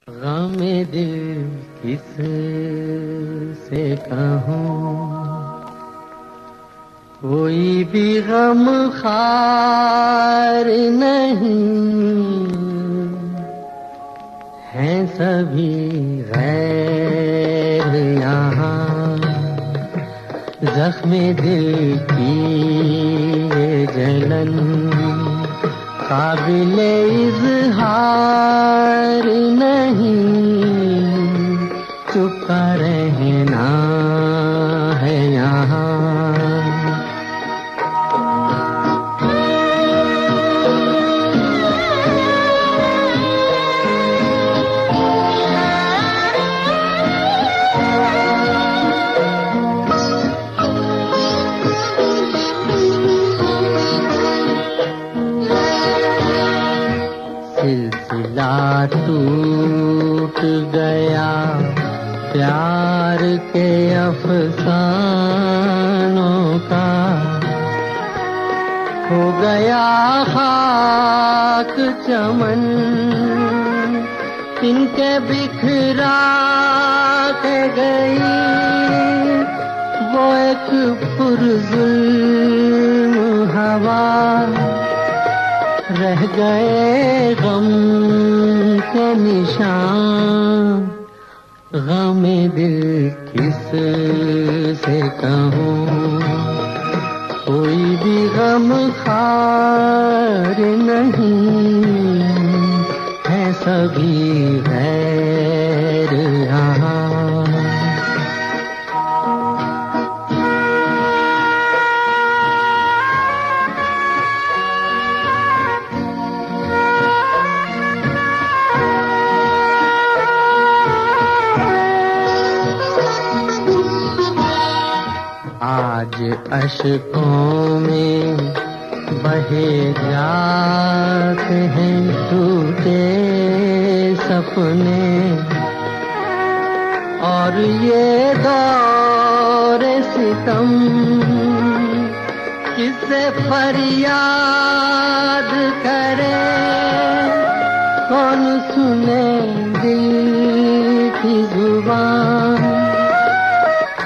गमे दिल किस से कहूँ, कोई भी गम खार नहीं, हैं सभी गैर यहाँ। जख्मे दिल की ये जलन काबिले इज़हार नहीं, चुपका रहना है यहाँ। सिलसिला टूट गया प्यार के अफसानों का, हो गया खाक चमन इनके बिखरा के गई। वो एक पुरजुल्म हवा, रह गए गम के निशान। गमे दिल किस से कहूँ, कोई भी गम खार नहीं, है सभी गैर यहाँ। आज अश्कों में बहे जाते हैं टूटे सपने, और ये दौर सितम किससे फरियाद करे। कौन सुने दिल की जुबान,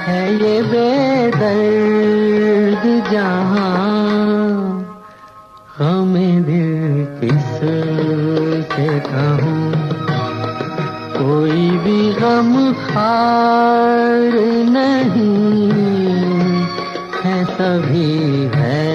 है ये बेदर्द जहां। गमे दिल किस से कहूँ, कोई भी गम खार नहीं, है सभी है